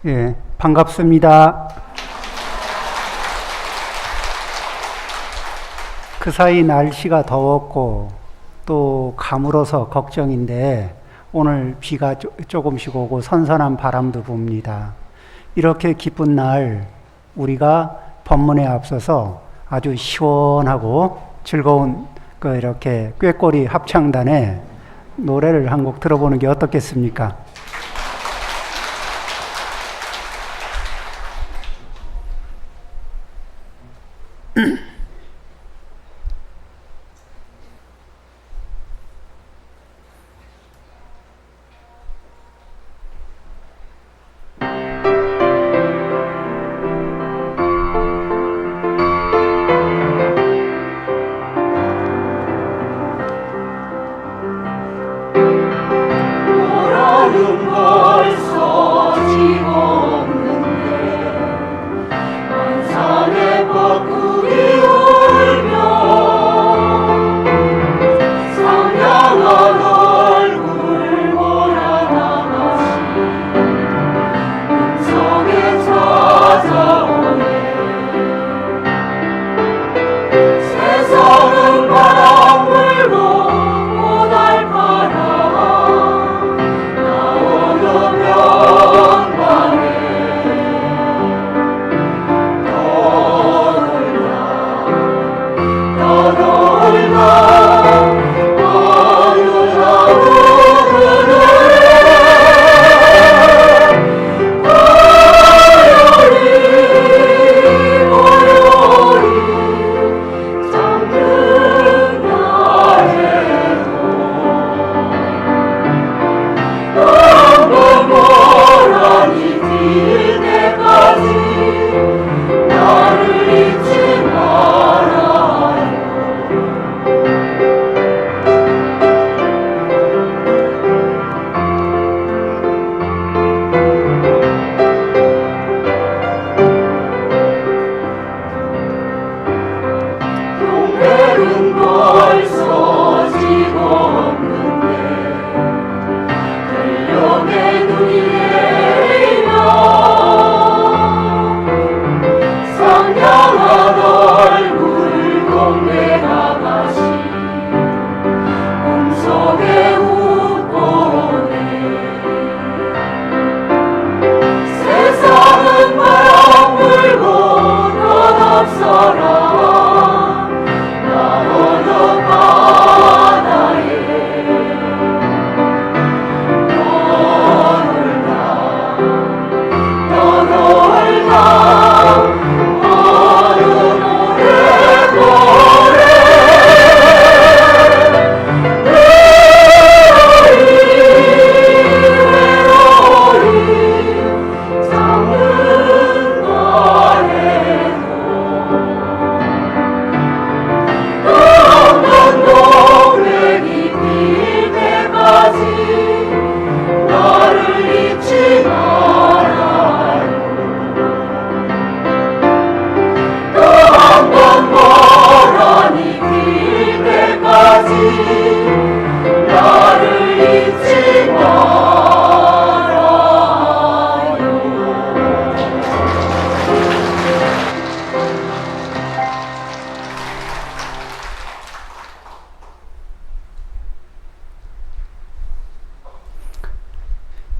예, 반갑습니다. 그 사이 날씨가 더웠고 또 가물어서 걱정인데 오늘 비가 조금씩 오고 선선한 바람도 붑니다. 이렇게 기쁜 날 우리가 법문에 앞서서 아주 시원하고 즐거운 이렇게 꾀꼬리 합창단의 노래를 한 곡 들어보는 게 어떻겠습니까?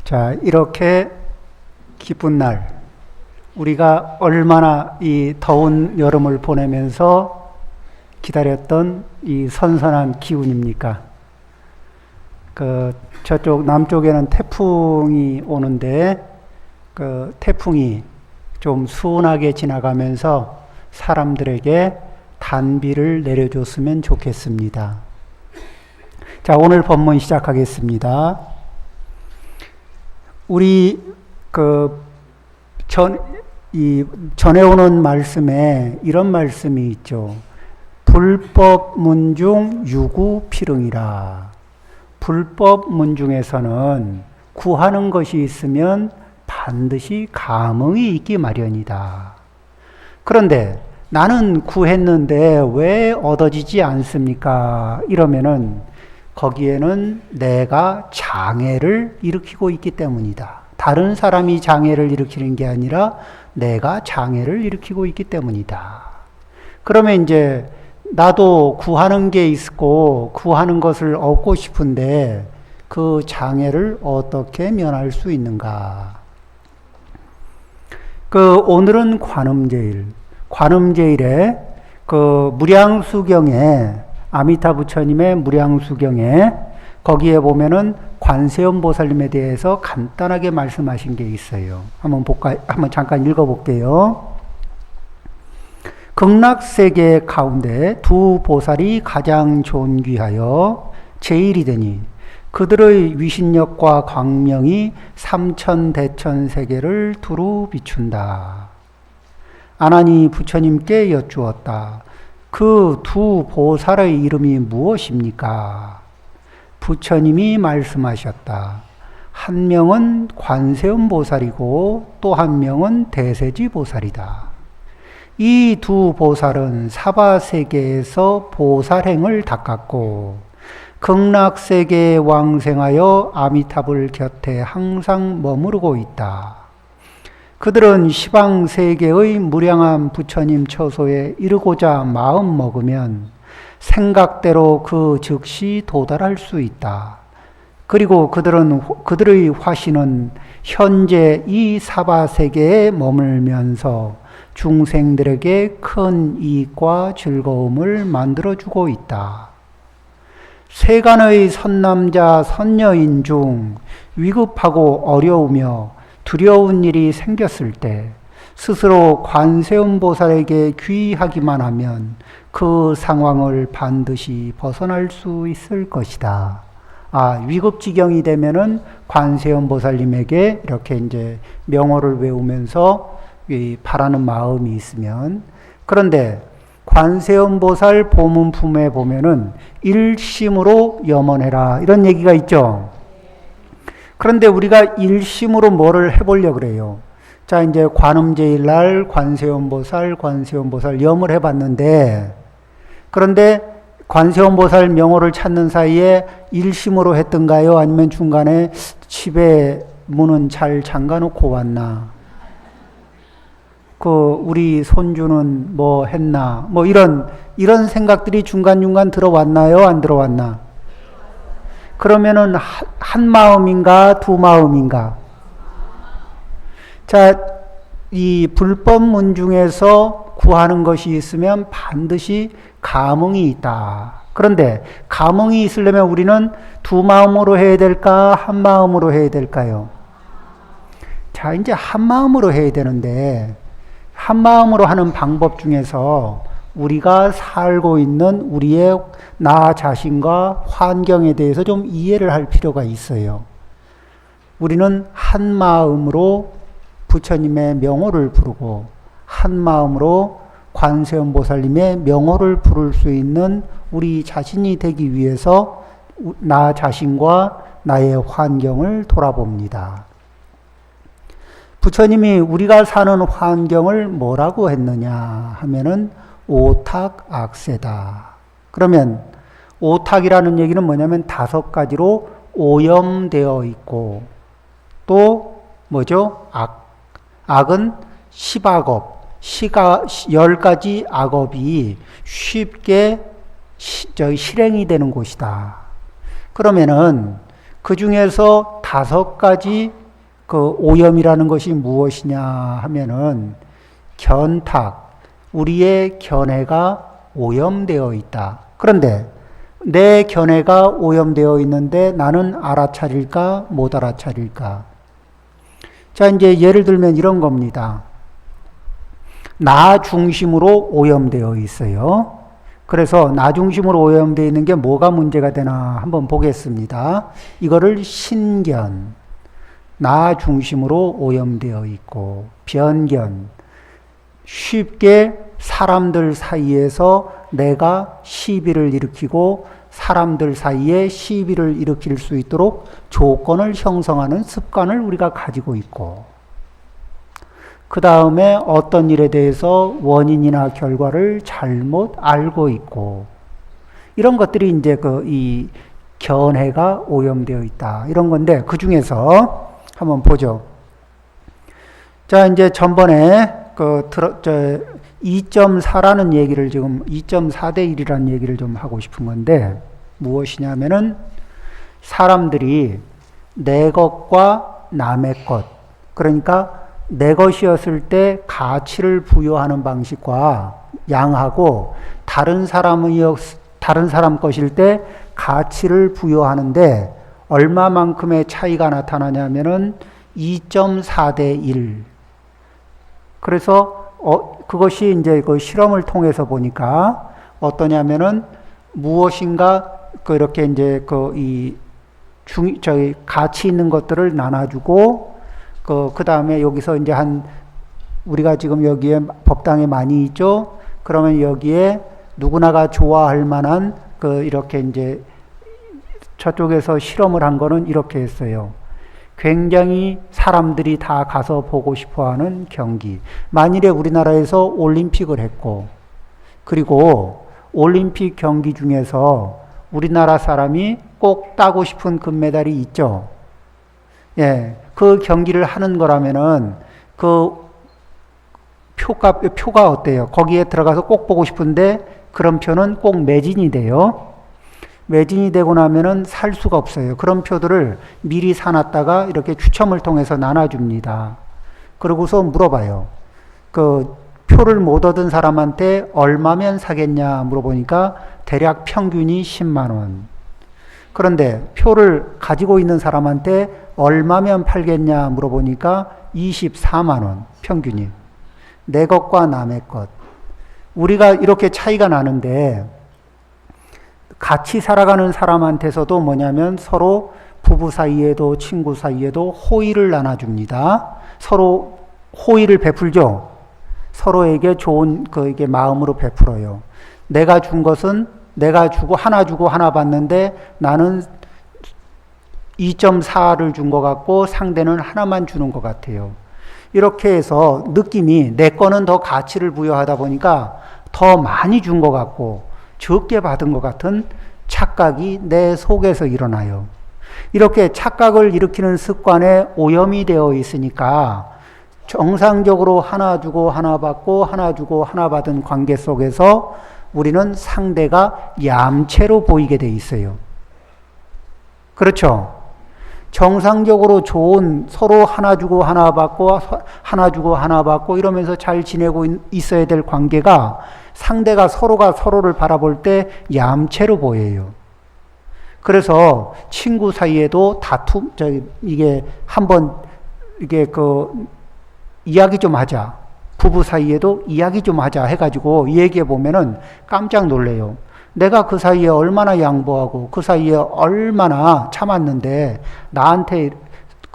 자, 이렇게 기쁜 날, 우리가 얼마나 이 더운 여름을 보내면서 기다렸던 이 선선한 기운입니까? 저쪽 남쪽에는 태풍이 오는데, 태풍이 좀 순하게 지나가면서 사람들에게 단비를 내려줬으면 좋겠습니다. 자, 오늘 법문 시작하겠습니다. 우리 전해오는 말씀에 이런 말씀이 있죠. 불법 문중 유구 필응이라. 불법 문중에서는 구하는 것이 있으면 반드시 감응이 있기 마련이다. 그런데 나는 구했는데 왜 얻어지지 않습니까? 이러면은 거기에는 내가 장애를 일으키고 있기 때문이다. 다른 사람이 장애를 일으키는 게 아니라 내가 장애를 일으키고 있기 때문이다. 그러면 이제 나도 구하는 게 있고 구하는 것을 얻고 싶은데 그 장애를 어떻게 면할 수 있는가? 오늘은 관음제일에 무량수경에 아미타 부처님의 무량수경에 거기에 보면은 관세음 보살님에 대해서 간단하게 말씀하신 게 있어요. 한번 잠깐 읽어볼게요. 극락세계 가운데 두 보살이 가장 존귀하여 제일이되니 그들의 위신력과 광명이 삼천대천 세계를 두루 비춘다. 아나니 부처님께 여쭈었다. 그 두 보살의 이름이 무엇입니까? 부처님이 말씀하셨다. 한 명은 관세음 보살이고 또 한 명은 대세지 보살이다. 이 두 보살은 사바세계에서 보살행을 닦았고 극락세계에 왕생하여 아미타불 곁에 항상 머무르고 있다. 그들은 시방세계의 무량한 부처님 처소에 이르고자 마음 먹으면 생각대로 그 즉시 도달할 수 있다. 그리고 그들의 화신은 현재 이 사바세계에 머물면서 중생들에게 큰 이익과 즐거움을 만들어주고 있다. 세간의 선남자 선녀인 중 위급하고 어려우며 두려운 일이 생겼을 때 스스로 관세음 보살에게 귀의하기만 하면 그 상황을 반드시 벗어날 수 있을 것이다. 위급지경이 되면은 관세음 보살님에게 이렇게 이제 명호를 외우면서 바라는 마음이 있으면, 그런데 관세음 보살 보문품에 보면은 일심으로 염원해라 이런 얘기가 있죠. 그런데 우리가 일심으로 뭐를 해보려고 그래요? 자, 이제 관음제일 날 관세음 보살 염을 해봤는데, 그런데 관세음 보살 명호를 찾는 사이에 일심으로 했던가요? 아니면 중간에 집에 문은 잘 잠가놓고 왔나? 우리 손주는 뭐 했나? 뭐 이런 생각들이 중간중간 들어왔나요? 안 들어왔나? 그러면은 한 마음인가? 두 마음인가? 자, 이 불법문 중에서 구하는 것이 있으면 반드시 감흥이 있다. 그런데 감흥이 있으려면 우리는 두 마음으로 해야 될까? 한 마음으로 해야 될까요? 자, 이제 한 마음으로 해야 되는데, 한 마음으로 하는 방법 중에서 우리가 살고 있는 우리의 나 자신과 환경에 대해서 좀 이해를 할 필요가 있어요. 우리는 한 마음으로 부처님의 명호를 부르고 한 마음으로 관세음 보살님의 명호를 부를 수 있는 우리 자신이 되기 위해서 나 자신과 나의 환경을 돌아봅니다. 부처님이 우리가 사는 환경을 뭐라고 했느냐 하면은 오탁악세다. 그러면 오탁이라는 얘기는 뭐냐면 5가지로 오염되어 있고, 또 뭐죠? 악은 10악업, 10가지 악업이 쉽게 실행이 되는 곳이다. 그러면은 그 중에서 5가지 오염이라는 것이 무엇이냐 하면은 견탁, 우리의 견해가 오염되어 있다. 그런데 내 견해가 오염되어 있는데 나는 알아차릴까 못 알아차릴까? 자, 이제 예를 들면 이런 겁니다. 나 중심으로 오염되어 있어요. 그래서 나 중심으로 오염되어 있는 게 뭐가 문제가 되나 한번 보겠습니다. 이거를 신견, 나 중심으로 오염되어 있고, 변견, 쉽게 사람들 사이에서 내가 시비를 일으키고 사람들 사이에 시비를 일으킬 수 있도록 조건을 형성하는 습관을 우리가 가지고 있고, 그 다음에 어떤 일에 대해서 원인이나 결과를 잘못 알고 있고, 이런 것들이 이제 이 견해가 오염되어 있다. 이런 건데, 그 중에서 한번 보죠. 자, 이제 전번에 2.4라는 얘기를 지금 2.4대 1이라는 얘기를 좀 하고 싶은 건데 무엇이냐면은 사람들이 내 것과 남의 것, 그러니까 내 것이었을 때 가치를 부여하는 방식과 양하고 다른 사람 것일 때 가치를 부여하는데 얼마만큼의 차이가 나타나냐면은 2.4대 1. 그래서 그것이 이제 그 실험을 통해서 보니까 어떠냐면은 무엇인가 이렇게 이제 저희 가치 있는 것들을 나눠주고 그 다음에 여기서 이제 우리가 지금 여기에 법당에 많이 있죠. 그러면 여기에 누구나가 좋아할 만한 이렇게 이제 저쪽에서 실험을 한 거는 이렇게 했어요. 굉장히 사람들이 다 가서 보고 싶어 하는 경기. 만일에 우리나라에서 올림픽을 했고, 그리고 올림픽 경기 중에서 우리나라 사람이 꼭 따고 싶은 금메달이 있죠. 예, 그 경기를 하는 거라면은 표가 어때요? 거기에 들어가서 꼭 보고 싶은데 그런 표는 꼭 매진이 돼요. 매진이 되고 나면은 살 수가 없어요. 그런 표들을 미리 사놨다가 이렇게 추첨을 통해서 나눠줍니다. 그러고서 물어봐요. 표를 못 얻은 사람한테 얼마면 사겠냐 물어보니까 대략 평균이 10만 원. 그런데 표를 가지고 있는 사람한테 얼마면 팔겠냐 물어보니까 24만 원 평균이. 내 것과 남의 것. 우리가 이렇게 차이가 나는데 같이 살아가는 사람한테서도 뭐냐면 서로 부부 사이에도 친구 사이에도 호의를 나눠줍니다. 서로 호의를 베풀죠. 서로에게 좋은 이게 마음으로 베풀어요. 내가 준 것은 내가 주고 하나 받는데 나는 2.4를 준 것 같고 상대는 하나만 주는 것 같아요. 이렇게 해서 느낌이 내 거는 더 가치를 부여하다 보니까 더 많이 준 것 같고 적게 받은 것 같은 착각이 내 속에서 일어나요. 이렇게 착각을 일으키는 습관에 오염이 되어 있으니까 정상적으로 하나 주고 하나 받고 하나 주고 하나 받은 관계 속에서 우리는 상대가 얌체로 보이게 돼 있어요. 그렇죠? 정상적으로 좋은 서로 하나 주고 하나 받고 하나 주고 하나 받고 이러면서 잘 지내고 있어야 될 관계가 상대가 서로가 서로를 바라볼 때 얌체로 보여요. 그래서 친구 사이에도 이게 한번 이야기 좀 하자. 부부 사이에도 이야기 좀 하자 해가지고 얘기해 보면은 깜짝 놀래요. 내가 그 사이에 얼마나 양보하고 그 사이에 얼마나 참았는데 나한테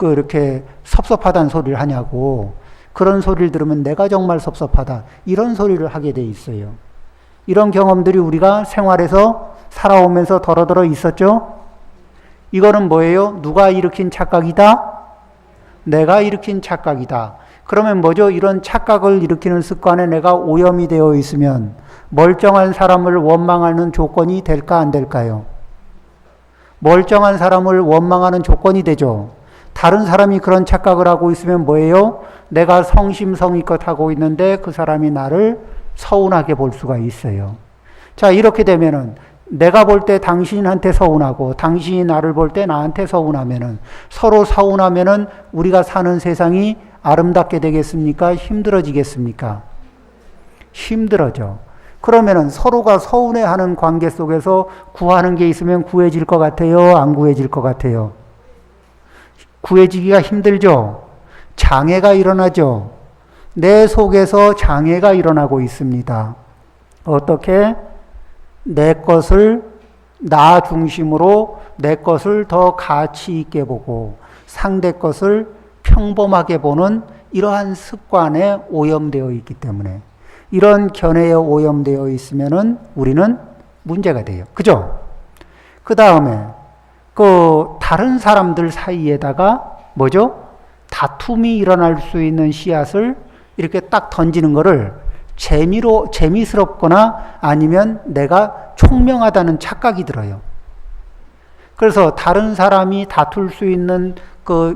이렇게 섭섭하다는 소리를 하냐고. 그런 소리를 들으면 내가 정말 섭섭하다. 이런 소리를 하게 돼 있어요. 이런 경험들이 우리가 생활에서 살아오면서 더러더러 있었죠? 이거는 뭐예요? 누가 일으킨 착각이다? 내가 일으킨 착각이다. 그러면 뭐죠? 이런 착각을 일으키는 습관에 내가 오염이 되어 있으면 멀쩡한 사람을 원망하는 조건이 될까 안 될까요? 멀쩡한 사람을 원망하는 조건이 되죠. 다른 사람이 그런 착각을 하고 있으면 뭐예요? 내가 성심성의껏 하고 있는데 그 사람이 나를 서운하게 볼 수가 있어요. 자, 이렇게 되면은 내가 볼 때 당신한테 서운하고 당신이 나를 볼 때 나한테 서운하면은 서로 서운하면은 우리가 사는 세상이 아름답게 되겠습니까? 힘들어지겠습니까? 힘들어져. 그러면은 서로가 서운해하는 관계 속에서 구하는 게 있으면 구해질 것 같아요? 안 구해질 것 같아요? 구해지기가 힘들죠? 장애가 일어나죠? 내 속에서 장애가 일어나고 있습니다. 어떻게? 내 것을 나 중심으로 내 것을 더 가치 있게 보고 상대 것을 평범하게 보는 이러한 습관에 오염되어 있기 때문에 이런 견해에 오염되어 있으면은 우리는 문제가 돼요. 그죠? 그 다음에 다른 사람들 사이에다가 뭐죠? 다툼이 일어날 수 있는 씨앗을 이렇게 딱 던지는 거를 재미스럽거나 아니면 내가 총명하다는 착각이 들어요. 그래서 다른 사람이 다툴 수 있는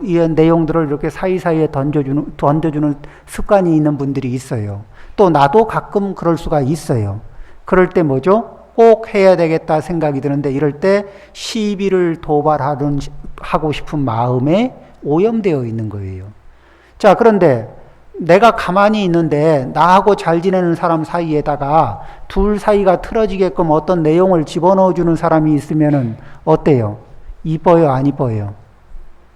이 내용들을 이렇게 사이사이에 던져주는 습관이 있는 분들이 있어요. 또 나도 가끔 그럴 수가 있어요. 그럴 때 뭐죠? 꼭 해야 되겠다 생각이 드는데 이럴 때 시비를 하고 싶은 마음에 오염되어 있는 거예요. 자, 그런데 내가 가만히 있는데 나하고 잘 지내는 사람 사이에다가 둘 사이가 틀어지게끔 어떤 내용을 집어넣어 주는 사람이 있으면은 어때요? 이뻐요? 안 이뻐요?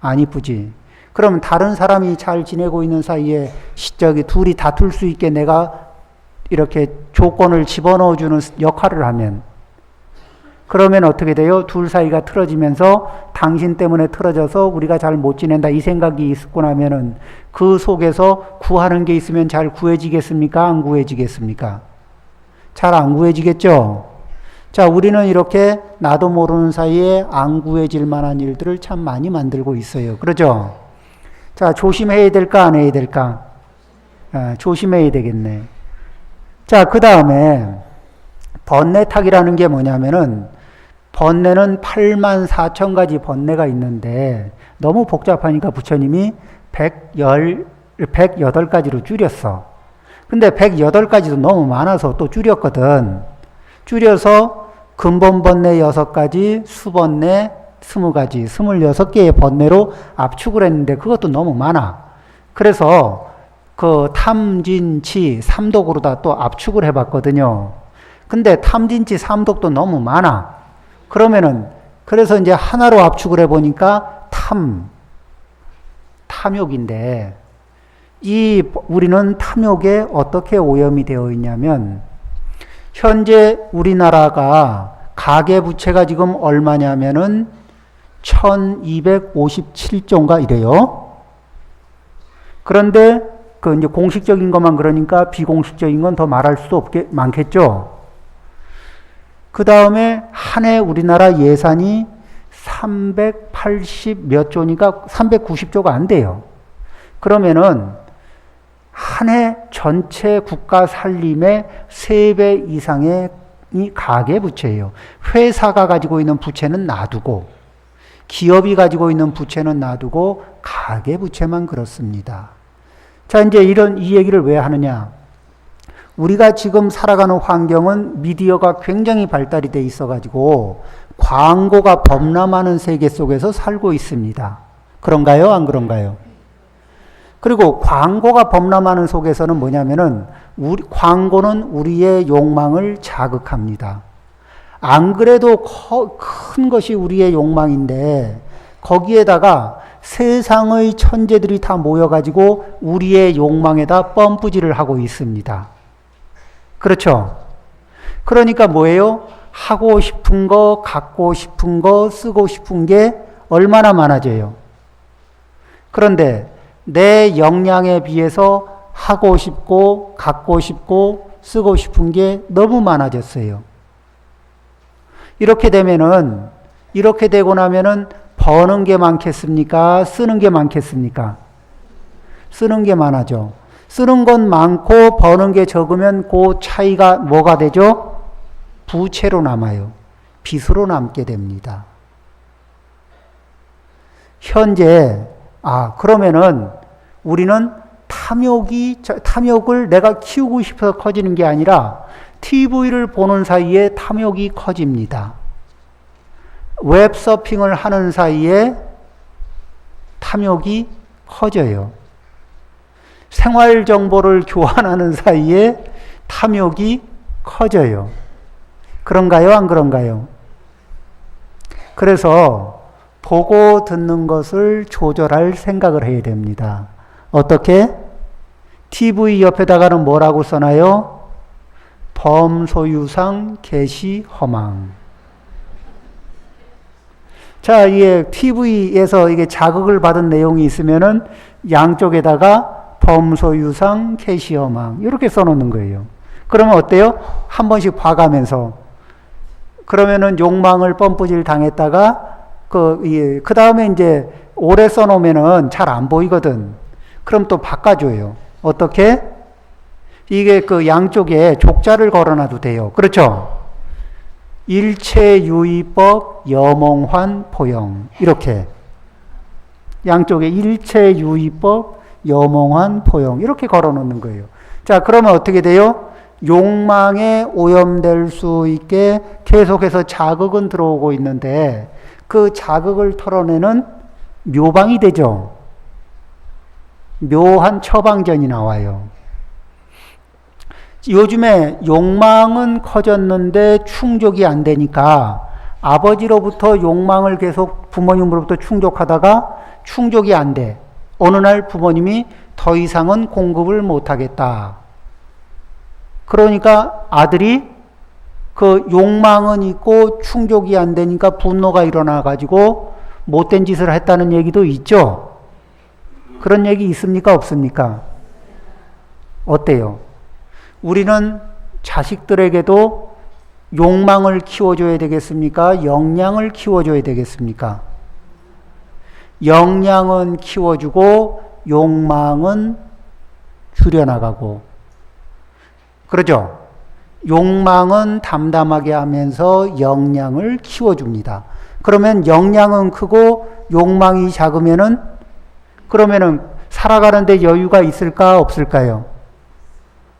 안 이쁘지. 그럼 다른 사람이 잘 지내고 있는 사이에 둘이 다툴 수 있게 내가 이렇게 조건을 집어넣어 주는 역할을 하면 그러면 어떻게 돼요? 둘 사이가 틀어지면서 당신 때문에 틀어져서 우리가 잘 못 지낸다 이 생각이 있고 나면은 그 속에서 구하는 게 있으면 잘 구해지겠습니까? 안 구해지겠습니까? 잘 안 구해지겠죠? 자, 우리는 이렇게 나도 모르는 사이에 안 구해질 만한 일들을 참 많이 만들고 있어요. 그러죠? 자, 조심해야 될까? 안 해야 될까? 조심해야 되겠네. 자, 그 다음에 번뇌탁이라는 게 뭐냐면은 번뇌는 84,000가지 번뇌가 있는데 너무 복잡하니까 부처님이 108가지로 줄였어. 근데 108가지도 너무 많아서 또 줄였거든. 줄여서 근본번뇌 6가지, 수번뇌 20가지, 26개의 번뇌로 압축을 했는데 그것도 너무 많아. 그래서 그 탐진치, 삼독으로 다 또 압축을 해봤거든요. 근데 탐진치, 삼독도 너무 많아. 그래서 이제 하나로 압축을 해보니까 탐욕인데, 우리는 탐욕에 어떻게 오염이 되어 있냐면, 현재 우리나라가 가계부채가 지금 얼마냐면은 1257조인가 이래요. 그런데 이제 공식적인 것만 그러니까 비공식적인 건 더 말할 수도 많겠죠. 그 다음에 한 해 우리나라 예산이 380 몇 조니까 390조가 안 돼요. 그러면은 한 해 전체 국가 살림의 3배 이상의 가계부채예요. 회사가 가지고 있는 부채는 놔두고 기업이 가지고 있는 부채는 놔두고 가계부채만 그렇습니다. 자, 이제 이 얘기를 왜 하느냐? 우리가 지금 살아가는 환경은 미디어가 굉장히 발달이 돼 있어가지고 광고가 범람하는 세계 속에서 살고 있습니다. 그런가요? 안 그런가요? 그리고 광고가 범람하는 속에서는 뭐냐면은 광고는 우리의 욕망을 자극합니다. 안 그래도 큰 것이 우리의 욕망인데 거기에다가 세상의 천재들이 다 모여가지고 우리의 욕망에다 펌프질을 하고 있습니다. 그렇죠? 그러니까 뭐예요? 하고 싶은 거, 갖고 싶은 거, 쓰고 싶은 게 얼마나 많아져요. 그런데 내 역량에 비해서 하고 싶고, 갖고 싶고, 쓰고 싶은 게 너무 많아졌어요. 이렇게 되고 나면은 버는 게 많겠습니까? 쓰는 게 많겠습니까? 쓰는 게 많아져. 쓰는 건 많고 버는 게 적으면 그 차이가 뭐가 되죠? 부채로 남아요. 빚으로 남게 됩니다. 현재 그러면은 우리는 탐욕을 내가 키우고 싶어서 커지는 게 아니라 TV를 보는 사이에 탐욕이 커집니다. 웹서핑을 하는 사이에 탐욕이 커져요. 생활 정보를 교환하는 사이에 탐욕이 커져요. 그런가요? 안 그런가요? 그래서 보고 듣는 것을 조절할 생각을 해야 됩니다. 어떻게? TV 옆에다가는 뭐라고 써놔요? 범소유상 개시허망. 자, 이게 TV에서 이게 자극을 받은 내용이 있으면은 양쪽에다가 범소유상 개시허망 이렇게 써놓는 거예요. 그러면 어때요? 한 번씩 봐가면서 그러면은 욕망을 펌프질 당했다가 그 다음에 이제 오래 써놓으면은 잘 안 보이거든. 그럼 또 바꿔줘요. 어떻게? 이게 그 양쪽에 족자를 걸어놔도 돼요. 그렇죠? 일체유의법 여몽환 포영 이렇게. 양쪽에 일체유의법, 염홍한 포용 이렇게 걸어놓는 거예요. 자, 그러면 어떻게 돼요? 욕망에 오염될 수 있게 계속해서 자극은 들어오고 있는데 그 자극을 털어내는 묘방이 되죠. 묘한 처방전이 나와요. 요즘에 욕망은 커졌는데 충족이 안 되니까 아버지로부터 욕망을 계속 부모님으로부터 충족하다가 충족이 안 돼. 어느 날 부모님이 더 이상은 공급을 못 하겠다. 그러니까 아들이 그 욕망은 있고 충족이 안 되니까 분노가 일어나 가지고 못된 짓을 했다는 얘기도 있죠. 그런 얘기 있습니까? 없습니까? 어때요? 우리는 자식들에게도 욕망을 키워줘야 되겠습니까? 역량을 키워줘야 되겠습니까? 역량은 키워주고 욕망은 줄여나가고 그러죠? 욕망은 담담하게 하면서 역량을 키워줍니다. 그러면 역량은 크고 욕망이 작으면은 그러면은 살아가는데 여유가 있을까 없을까요?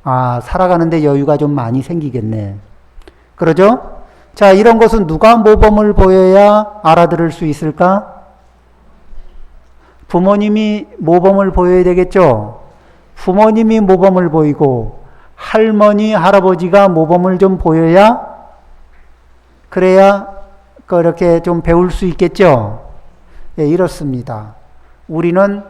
아, 살아가는데 여유가 좀 많이 생기겠네. 그러죠? 자, 이런 것은 누가 모범을 보여야 알아들을 수 있을까? 부모님이 모범을 보여야 되겠죠? 부모님이 모범을 보이고 할머니, 할아버지가 모범을 좀 보여야 그래야 그렇게 좀 배울 수 있겠죠? 예, 이렇습니다. 우리는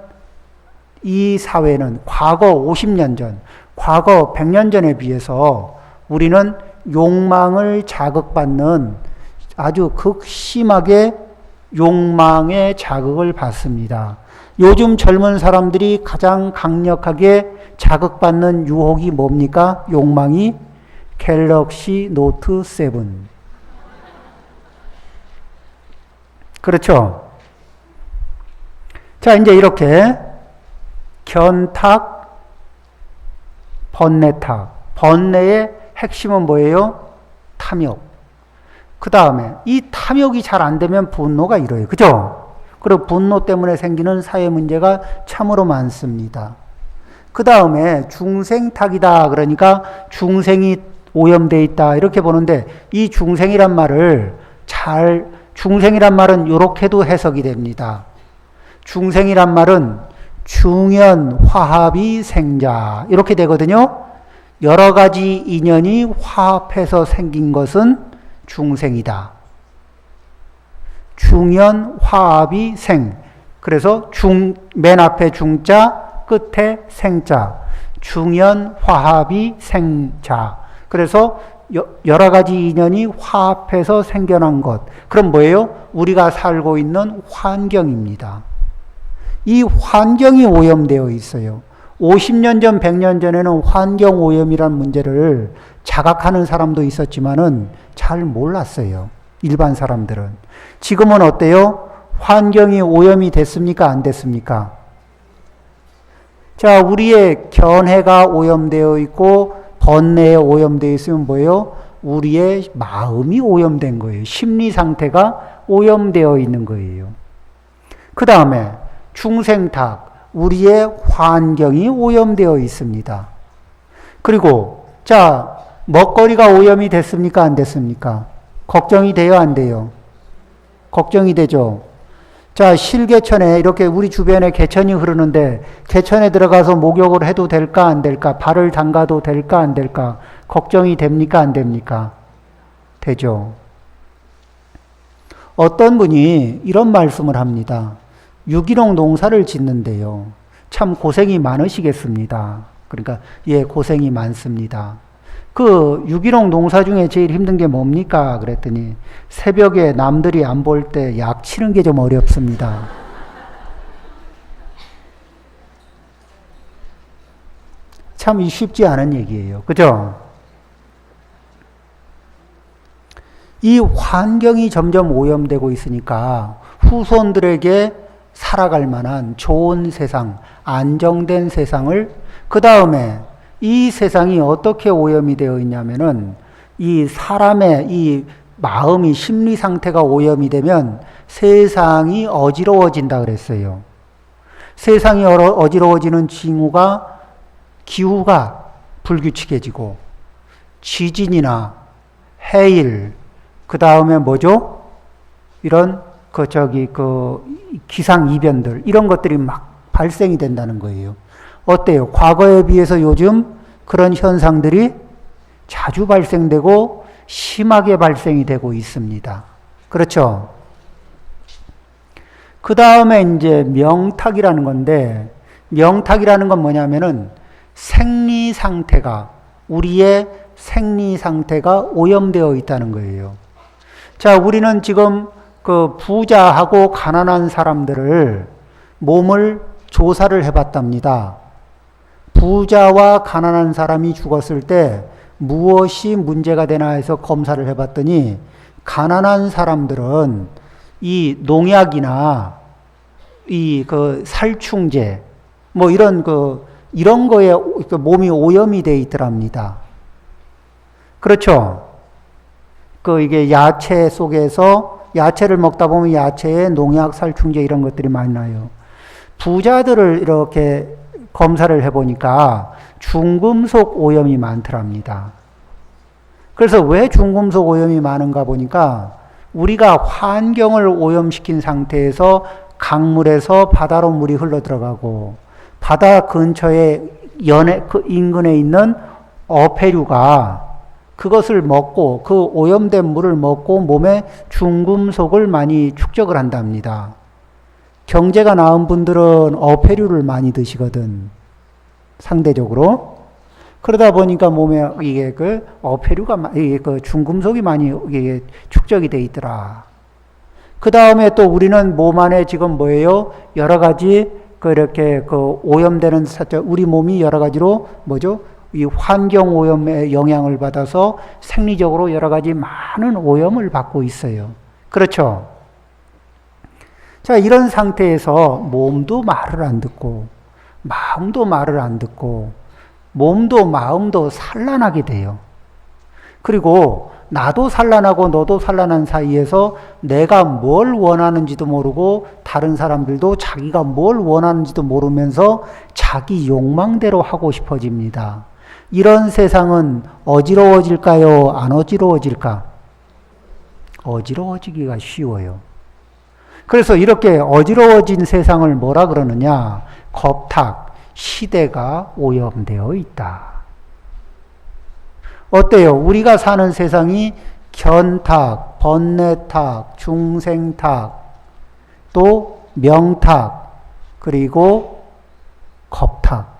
이 사회는 과거 50년 전, 과거 100년 전에 비해서 우리는 욕망을 자극받는 아주 극심하게 욕망의 자극을 받습니다. 요즘 젊은 사람들이 가장 강력하게 자극받는 유혹이 뭡니까? 욕망이 갤럭시 노트 7. 그렇죠? 자, 이제 이렇게 견탁, 번뇌탁. 번뇌의 핵심은 뭐예요? 탐욕. 그 다음에 이 탐욕이 잘 안 되면 분노가 일어요. 그죠? 그리고 분노 때문에 생기는 사회 문제가 참으로 많습니다. 그 다음에 중생탁이다. 그러니까 중생이 오염되어 있다. 이렇게 보는데 이 중생이란 말을 중생이란 말은 이렇게도 해석이 됩니다. 중생이란 말은 중연 화합이 생자. 이렇게 되거든요. 여러 가지 인연이 화합해서 생긴 것은 중생이다. 중연 화합이 생. 그래서 맨 앞에 중자, 끝에 생자. 중연 화합이 생자. 그래서 여러 가지 인연이 화합해서 생겨난 것. 그럼 뭐예요? 우리가 살고 있는 환경입니다. 이 환경이 오염되어 있어요. 50년 전, 100년 전에는 환경 오염이란 문제를 자각하는 사람도 있었지만은 잘 몰랐어요. 일반 사람들은. 지금은 어때요? 환경이 오염이 됐습니까? 안 됐습니까? 자, 우리의 견해가 오염되어 있고 번뇌에 오염되어 있으면 뭐예요? 우리의 마음이 오염된 거예요. 심리 상태가 오염되어 있는 거예요. 그 다음에 중생탁, 우리의 환경이 오염되어 있습니다. 그리고 자, 먹거리가 오염이 됐습니까? 안 됐습니까? 걱정이 돼요? 안 돼요? 걱정이 되죠. 자, 실개천에 이렇게 우리 주변에 개천이 흐르는데 개천에 들어가서 목욕을 해도 될까? 안 될까? 발을 담가도 될까? 안 될까? 걱정이 됩니까? 안 됩니까? 되죠. 어떤 분이 이런 말씀을 합니다. 유기농 농사를 짓는데요. 참 고생이 많으시겠습니다. 그러니까 예, 고생이 많습니다. 그 유기농 농사 중에 제일 힘든 게 뭡니까? 그랬더니 새벽에 남들이 안 볼 때 약 치는 게 좀 어렵습니다. 참 쉽지 않은 얘기예요. 그죠? 이 환경이 점점 오염되고 있으니까 후손들에게 살아갈 만한 좋은 세상, 안정된 세상을 그 다음에 이 세상이 어떻게 오염이 되어 있냐면은 이 사람의 이 마음이 심리 상태가 오염이 되면 세상이 어지러워진다 그랬어요. 세상이 어지러워지는 징후가 기후가 불규칙해지고 지진이나 해일, 그 다음에 뭐죠? 이런 기상 이변들, 이런 것들이 막 발생이 된다는 거예요. 어때요? 과거에 비해서 요즘 그런 현상들이 자주 발생되고 심하게 발생이 되고 있습니다. 그렇죠? 그 다음에 이제 명탁이라는 건데, 명탁이라는 건 뭐냐면은 생리 상태가, 우리의 생리 상태가 오염되어 있다는 거예요. 자, 우리는 지금 그 부자하고 가난한 사람들을 몸을 조사를 해봤답니다. 부자와 가난한 사람이 죽었을 때 무엇이 문제가 되나 해서 검사를 해봤더니, 가난한 사람들은 이 농약이나 이 살충제 뭐 이런 거에 몸이 오염이 돼 있더랍니다. 그렇죠? 이게 야채 속에서 야채를 먹다 보면 야채에 농약, 살충제 이런 것들이 많이 나요. 부자들을 이렇게 검사를 해보니까 중금속 오염이 많더랍니다. 그래서 왜 중금속 오염이 많은가 보니까 우리가 환경을 오염시킨 상태에서 강물에서 바다로 물이 흘러 들어가고, 바다 근처에 그 인근에 있는 어패류가 그것을 먹고, 그 오염된 물을 먹고 몸에 중금속을 많이 축적을 한답니다. 경제가 나은 분들은 어패류를 많이 드시거든, 상대적으로. 그러다 보니까 몸에 이게 어패류가, 이게 중금속이 많이 이게 축적이 돼 있더라. 그 다음에 또 우리는 몸 안에 지금 뭐예요? 여러 가지 이렇게 오염되는 우리 몸이 여러 가지로 뭐죠? 이 환경 오염에 영향을 받아서 생리적으로 여러 가지 많은 오염을 받고 있어요. 그렇죠? 자, 이런 상태에서 몸도 말을 안 듣고, 마음도 말을 안 듣고, 몸도 마음도 산란하게 돼요. 그리고 나도 산란하고 너도 산란한 사이에서 내가 뭘 원하는지도 모르고, 다른 사람들도 자기가 뭘 원하는지도 모르면서 자기 욕망대로 하고 싶어집니다. 이런 세상은 어지러워질까요? 안 어지러워질까? 어지러워지기가 쉬워요. 그래서 이렇게 어지러워진 세상을 뭐라 그러느냐? 겁탁, 시대가 오염되어 있다. 어때요? 우리가 사는 세상이 견탁, 번뇌탁, 중생탁, 또 명탁, 그리고 겁탁,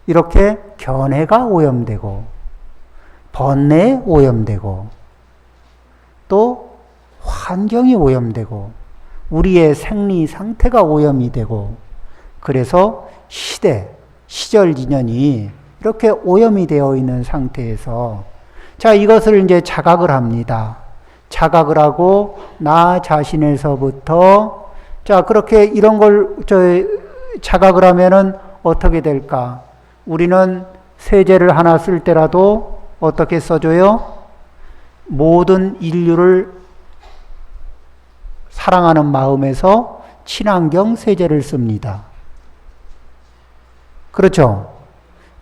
이렇게 견해가 오염되고 번뇌에 오염되고 또 환경이 오염되고 우리의 생리 상태가 오염이 되고, 그래서 시절 인연이 이렇게 오염이 되어 있는 상태에서, 자, 이것을 이제 자각을 합니다. 자각을 하고 나 자신에서부터, 자, 그렇게 이런 걸 자각을 하면은 어떻게 될까? 우리는 세제를 하나 쓸 때라도 어떻게 써줘요? 모든 인류를 사랑하는 마음에서 친환경 세제를 씁니다. 그렇죠?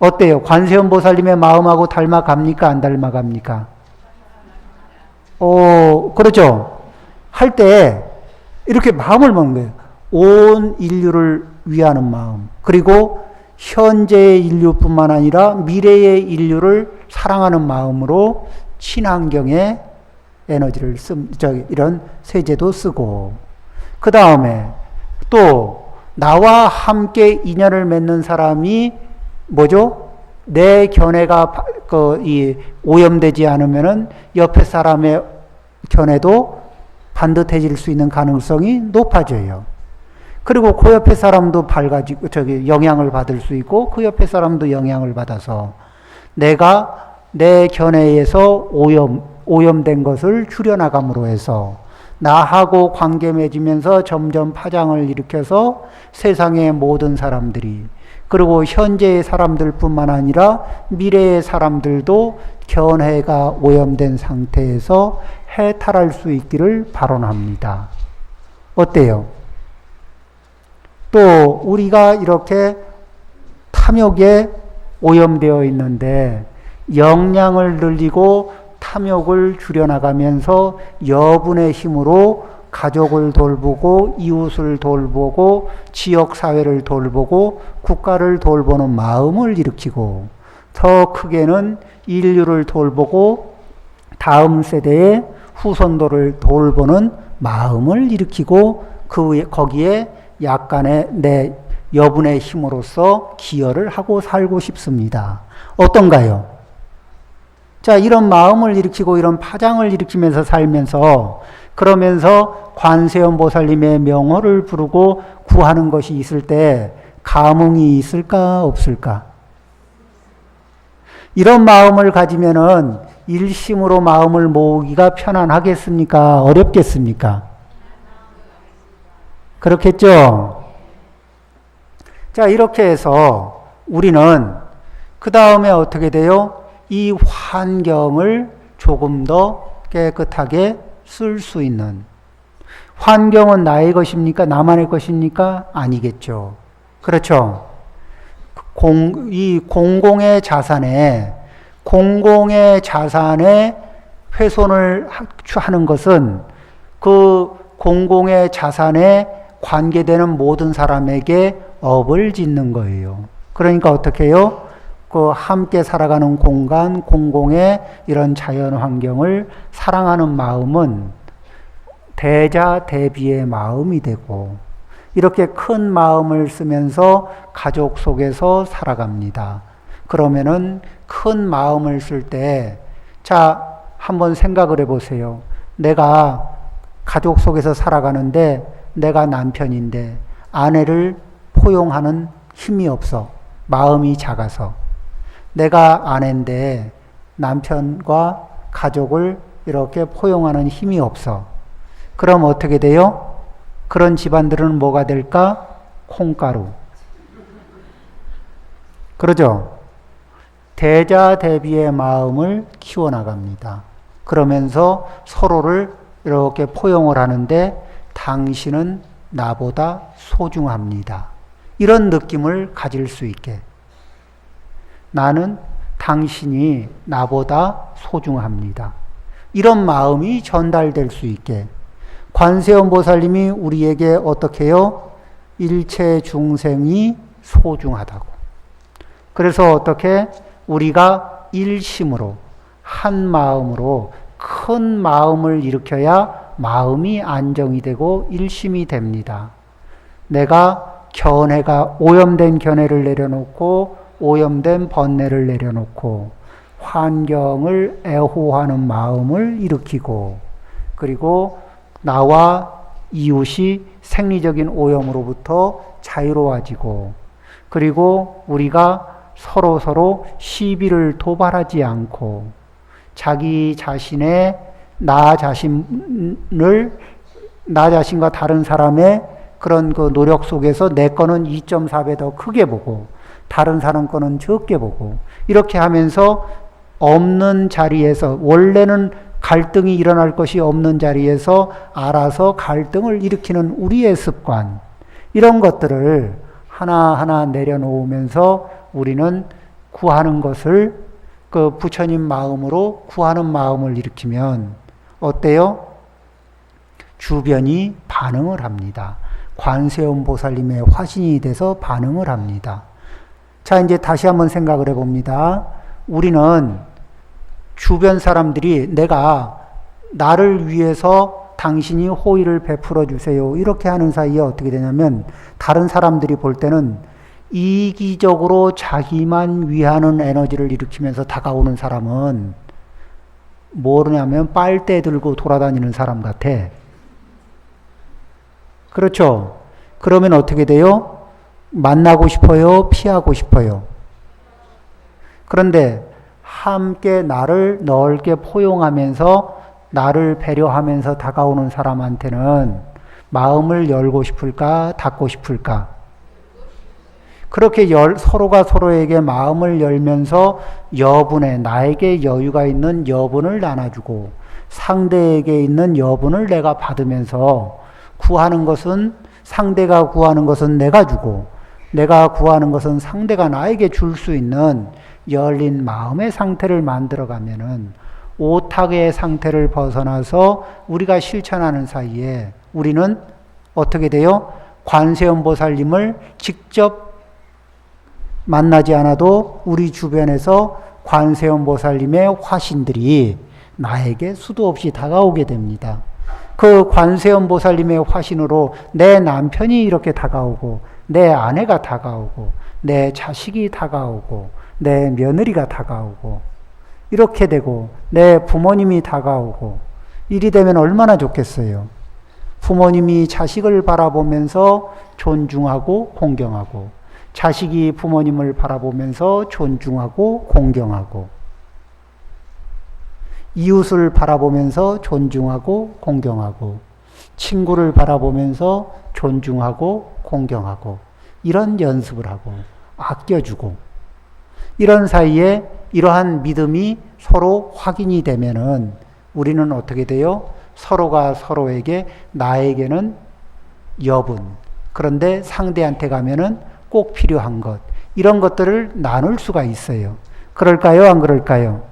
어때요? 관세음보살님의 마음하고 닮아갑니까? 안 닮아갑니까? 그렇죠? 할 때 이렇게 마음을 먹는 거예요. 온 인류를 위하는 마음. 그리고 현재의 인류뿐만 아니라 미래의 인류를 사랑하는 마음으로 친환경의 에너지를 이런 세제도 쓰고, 그 다음에 또 나와 함께 인연을 맺는 사람이 뭐죠? 내 견해가 오염되지 않으면은 옆에 사람의 견해도 반듯해질 수 있는 가능성이 높아져요. 그리고 그 옆에 사람도 영향을 받을 수 있고, 그 옆에 사람도 영향을 받아서 내가 내 견해에서 오염된 것을 줄여나감으로 해서 나하고 관계 맺으면서 점점 파장을 일으켜서 세상의 모든 사람들이, 그리고 현재의 사람들뿐만 아니라 미래의 사람들도 견해가 오염된 상태에서 해탈할 수 있기를 발언합니다. 어때요? 또 우리가 이렇게 탐욕에 오염되어 있는데 역량을 늘리고 탐욕을 줄여나가면서 여분의 힘으로 가족을 돌보고 이웃을 돌보고 지역사회를 돌보고 국가를 돌보는 마음을 일으키고 더 크게는 인류를 돌보고 다음 세대의 후손들을 돌보는 마음을 일으키고 거기에 약간의 내 여분의 힘으로써 기여를 하고 살고 싶습니다. 어떤가요? 자, 이런 마음을 일으키고 이런 파장을 일으키면서 살면서 그러면서 관세음 보살님의 명호를 부르고 구하는 것이 있을 때 감흥이 있을까 없을까? 이런 마음을 가지면은 일심으로 마음을 모으기가 편안하겠습니까? 어렵겠습니까? 그렇겠죠? 자, 이렇게 해서 우리는 그 다음에 어떻게 돼요? 이 환경을 조금 더 깨끗하게 쓸 수 있는. 환경은 나의 것입니까? 나만의 것입니까? 아니겠죠. 그렇죠. 이 공공의 자산에 훼손을 하는 것은 그 공공의 자산에 관계되는 모든 사람에게 업을 짓는 거예요. 그러니까 어떻게 해요? 그 함께 살아가는 공간, 공공의 이런 자연 환경을 사랑하는 마음은 대자대비의 마음이 되고 이렇게 큰 마음을 쓰면서 가족 속에서 살아갑니다. 그러면은 큰 마음을 쓸 때, 자, 한번 생각을 해보세요. 내가 가족 속에서 살아가는데 내가 남편인데 아내를 포용하는 힘이 없어. 마음이 작아서. 내가 아내인데 남편과 가족을 이렇게 포용하는 힘이 없어. 그럼 어떻게 돼요? 그런 집안들은 뭐가 될까? 콩가루. 그러죠? 대자대비의 마음을 키워나갑니다. 그러면서 서로를 이렇게 포용을 하는데 당신은 나보다 소중합니다. 이런 느낌을 가질 수 있게. 나는 당신이 나보다 소중합니다. 이런 마음이 전달될 수 있게. 관세음 보살님이 우리에게 어떻게 해요? 일체 중생이 소중하다고. 그래서 어떻게 우리가 일심으로 한 마음으로 큰 마음을 일으켜야 마음이 안정이 되고 일심이 됩니다. 내가 오염된 견해를 내려놓고 오염된 번뇌를 내려놓고 환경을 애호하는 마음을 일으키고 그리고 나와 이웃이 생리적인 오염으로부터 자유로워지고 그리고 우리가 서로 시비를 도발하지 않고 자기 자신의 나 자신과 다른 사람의 그런 그 노력 속에서 내 거는 2.4배 더 크게 보고 다른 사람 거는 적게 보고 이렇게 하면서 없는 자리에서 원래는 갈등이 일어날 것이 없는 자리에서 알아서 갈등을 일으키는 우리의 습관 이런 것들을 하나하나 내려놓으면서 우리는 구하는 것을 그 부처님 마음으로 구하는 마음을 일으키면 어때요? 주변이 반응을 합니다. 관세음 보살님의 화신이 돼서 반응을 합니다. 자, 이제 다시 한번 생각을 해봅니다. 우리는 주변 사람들이 내가 나를 위해서 당신이 호의를 베풀어 주세요. 이렇게 하는 사이에 어떻게 되냐면 다른 사람들이 볼 때는 이기적으로 자기만 위하는 에너지를 일으키면서 다가오는 사람은 뭐냐면 빨대 들고 돌아다니는 사람 같아. 그렇죠? 그러면 어떻게 돼요? 만나고 싶어요? 피하고 싶어요? 그런데 함께 나를 넓게 포용하면서 나를 배려하면서 다가오는 사람한테는 마음을 열고 싶을까? 닫고 싶을까? 그렇게 서로가 서로에게 마음을 열면서 여분의 나에게 여유가 있는 여분을 나눠주고 상대에게 있는 여분을 내가 받으면서 구하는 것은 상대가 구하는 것은 내가 주고 내가 구하는 것은 상대가 나에게 줄 수 있는 열린 마음의 상태를 만들어가면은 오탁의 상태를 벗어나서 우리가 실천하는 사이에 우리는 어떻게 돼요? 관세음보살님을 직접 만나지 않아도 우리 주변에서 관세음보살님의 화신들이 나에게 수도 없이 다가오게 됩니다. 그 관세음보살님의 화신으로 내 남편이 이렇게 다가오고 내 아내가 다가오고 내 자식이 다가오고 내 며느리가 다가오고 이렇게 되고 내 부모님이 다가오고 이리 되면 얼마나 좋겠어요. 부모님이 자식을 바라보면서 존중하고 공경하고 자식이 부모님을 바라보면서 존중하고 공경하고 이웃을 바라보면서 존중하고 공경하고 친구를 바라보면서 존중하고 공경하고 이런 연습을 하고 아껴주고 이런 사이에 이러한 믿음이 서로 확인이 되면은 우리는 어떻게 돼요? 서로가 서로에게 나에게는 여분 그런데 상대한테 가면은 꼭 필요한 것 이런 것들을 나눌 수가 있어요. 그럴까요? 안 그럴까요?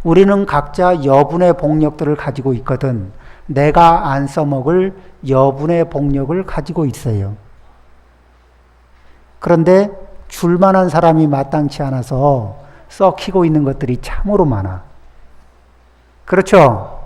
우리는 각자 여분의 복력들을 가지고 있거든. 내가 안 써먹을 여분의 복력을 가지고 있어요. 그런데 줄만한 사람이 마땅치 않아서 썩히고 있는 것들이 참으로 많아. 그렇죠?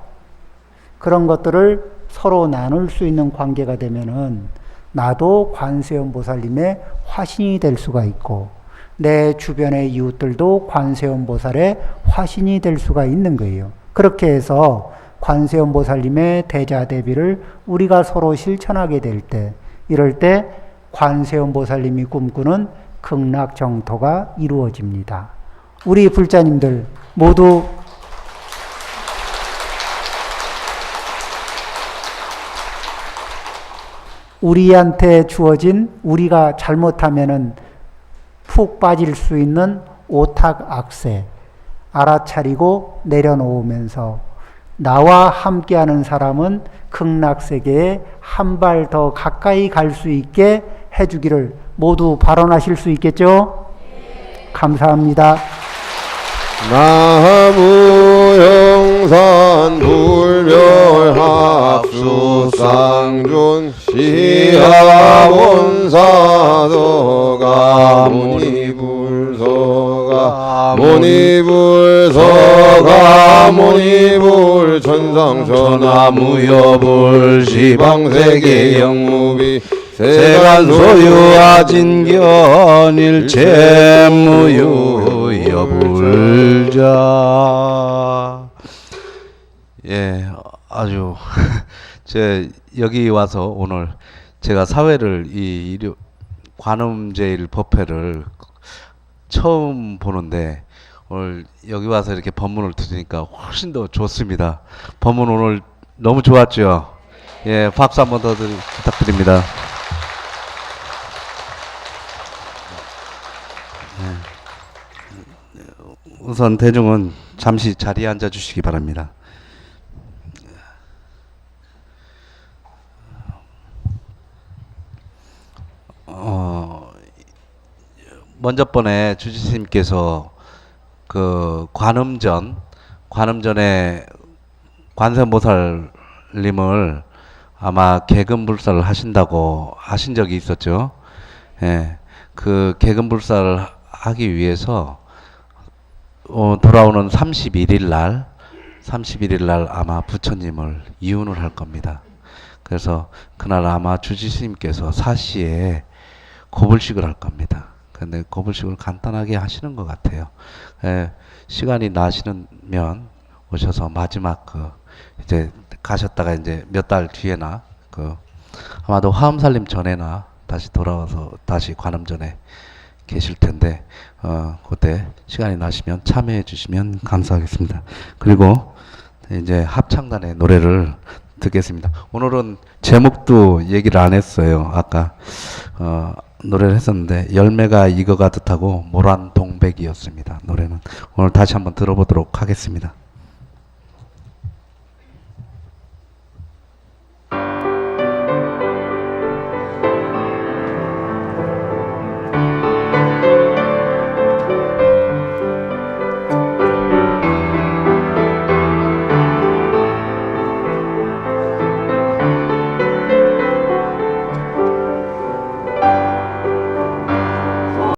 그런 것들을 서로 나눌 수 있는 관계가 되면은 나도 관세음보살님의 화신이 될 수가 있고 내 주변의 이웃들도 관세음보살의 화신이 될 수가 있는 거예요. 그렇게 해서 관세음보살님의 대자대비를 우리가 서로 실천하게 될 때 이럴 때 관세음보살님이 꿈꾸는 극락정토가 이루어집니다. 우리 불자님들 모두 우리한테 주어진 우리가 잘못하면은 푹 빠질 수 있는 오탁악세 알아차리고 내려놓으면서 나와 함께하는 사람은 극락세계에 한 발 더 가까이 갈 수 있게 해주기를 모두 발언하실 수 있겠죠? 감사합니다. 나무영산 불별합수쌍존 시하본사도가 모니불서가 모니불천상천하무여불 시방세계 영무비 세간소유아진견 일체무유여불자. 예, 아주 제 여기 와서 오늘 제가 사회를 이 관음제일 법회를 처음 보는데 오늘 여기 와서 이렇게 법문을 들으니까 훨씬 더 좋습니다. 법문 오늘 너무 좋았죠? 예, 박수 한 번 더 부탁드립니다. 우선 대중은 잠시 자리에 앉아 주시기 바랍니다. 먼저 번에 주지스님께서 그 관음전에 관세음보살님을 아마 개근불사를 하신다고 하신 적이 있었죠. 예, 그 개근불사를 하기 위해서 돌아오는 31일 날 아마 부처님을 이운을 할 겁니다. 그래서 그날 아마 주지스님께서 4시에 고불식을 할 겁니다. 근데 고불식을 간단하게 하시는 것 같아요. 예, 시간이 나시면 오셔서 마지막 이제 가셨다가 이제 몇 달 뒤에나 아마도 화엄살림 전에나 다시 돌아와서 다시 관음전에 계실 텐데 그때 시간이 나시면 참여해 주시면 감사하겠습니다. 그리고 이제 합창단의 노래를 듣겠습니다. 오늘은 제목도 얘기를 안 했어요. 아까 노래를 했었는데 열매가 익어가듯하고 모란 동백이었습니다. 노래는 오늘 다시 한번 들어보도록 하겠습니다.